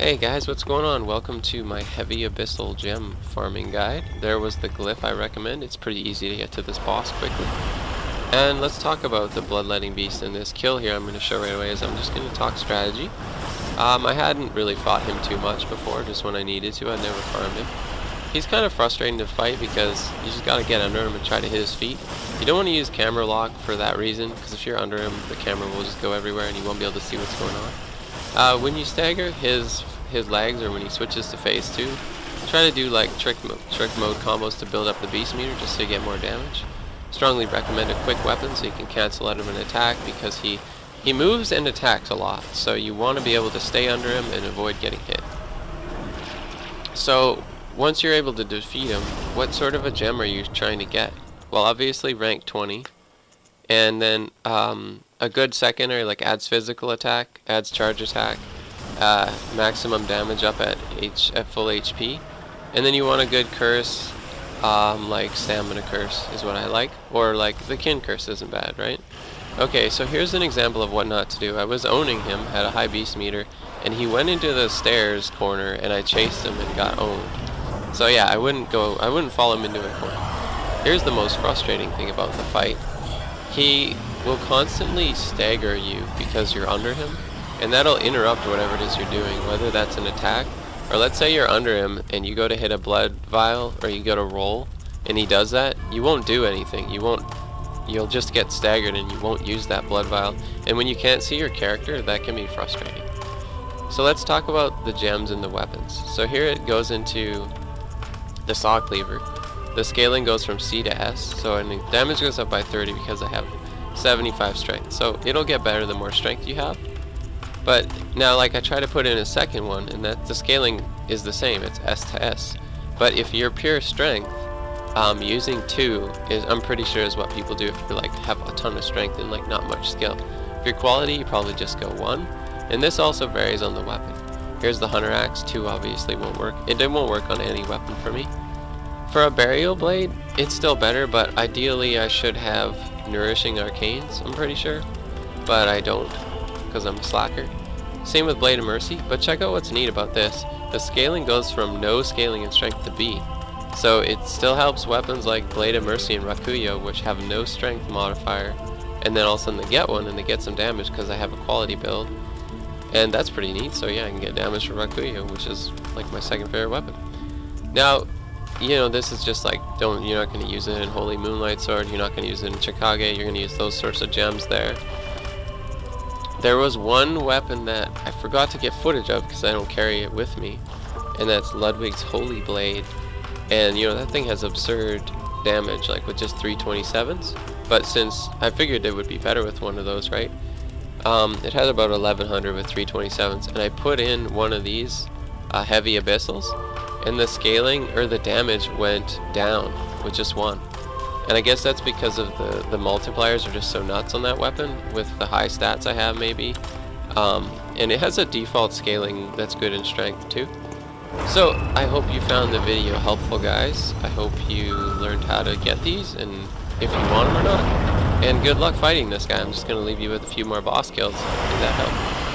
Hey guys, what's going on? Welcome to my Heavy Abyssal gem farming guide. There was the glyph I recommend. It's pretty easy to get to this boss quickly. And let's talk about the bloodletting beast in this kill here. I'm going to show right away is I'm just going to talk strategy. I hadn't really fought him too much before, just when I needed to. I never farmed him. He's kind of frustrating to fight because you just got to get under him and try to hit his feet. You don't want to use camera lock for that reason, because if you're under him, the camera will just go everywhere and you won't be able to see what's going on. When you stagger his legs, or when he switches to phase 2, try to do like trick mode combos to build up the beast meter just to get more damage. Strongly recommend a quick weapon so you can cancel out of an attack, because he moves and attacks a lot, so you want to be able to stay under him and avoid getting hit. So once you're able to defeat him, what sort of a gem are you trying to get? Well, obviously rank 20, and then a good secondary like adds physical attack, adds charge attack, maximum damage up at full HP, and then you want a good curse, like stamina curse is what I like, or like the kin curse isn't bad, right? Okay, so here's an example of what not to do. I was owning him, had a high beast meter, and he went into the stairs corner, and I chased him and got owned. So yeah, I wouldn't follow him into a corner. Here's the most frustrating thing about the fight. He will constantly stagger you because you're under him, and that'll interrupt whatever it is you're doing, whether that's an attack, or let's say you're under him and you go to hit a blood vial, or you go to roll, and he does that, you won't do anything. You'll just get staggered and you won't use that blood vial, and when you can't see your character, that can be frustrating. So let's talk about the gems and the weapons. So here it goes into the saw cleaver. The scaling goes from C to S, so and damage goes up by 30 because I have 75 strength. So it'll get better the more strength you have. But now, like, I try to put in a second one, and that the scaling is the same. It's S to S. But if you're pure strength, using 2 is, I'm pretty sure, is what people do if you like have a ton of strength and like not much skill. If you're quality, you probably just go 1. And this also varies on the weapon. Here's the Hunter Axe. 2 obviously won't work. It won't work on any weapon for me. For a Burial Blade, it's still better, but ideally I should have Nourishing Arcanes, I'm pretty sure. But I don't, because I'm a slacker. Same with Blade of Mercy, but check out what's neat about this. The scaling goes from no scaling in strength to B. So it still helps weapons like Blade of Mercy and Rakuyo, which have no strength modifier, and then all of a sudden they get one and they get some damage because I have a quality build. And that's pretty neat, so yeah, I can get damage from Rakuyo, which is like my second favorite weapon. Now, you know, this is just like, you're not going to use it in Holy Moonlight Sword, you're not going to use it in Chikage, you're going to use those sorts of gems there. There was one weapon that I forgot to get footage of because I don't carry it with me, and that's Ludwig's Holy Blade. And you know, that thing has absurd damage, like with just 327s, but since I figured it would be better with one of those, right? It has about 1100 with 327s, and I put in one of these Heavy Abyssals, and the scaling, or the damage, went down with just 1. And I guess that's because of the multipliers are just so nuts on that weapon with the high stats I have, maybe. And it has a default scaling that's good in strength too. So I hope you found the video helpful, guys. I hope you learned how to get these, and if you want them or not. And good luck fighting this guy. I'm just going to leave you with a few more boss kills. Did that help?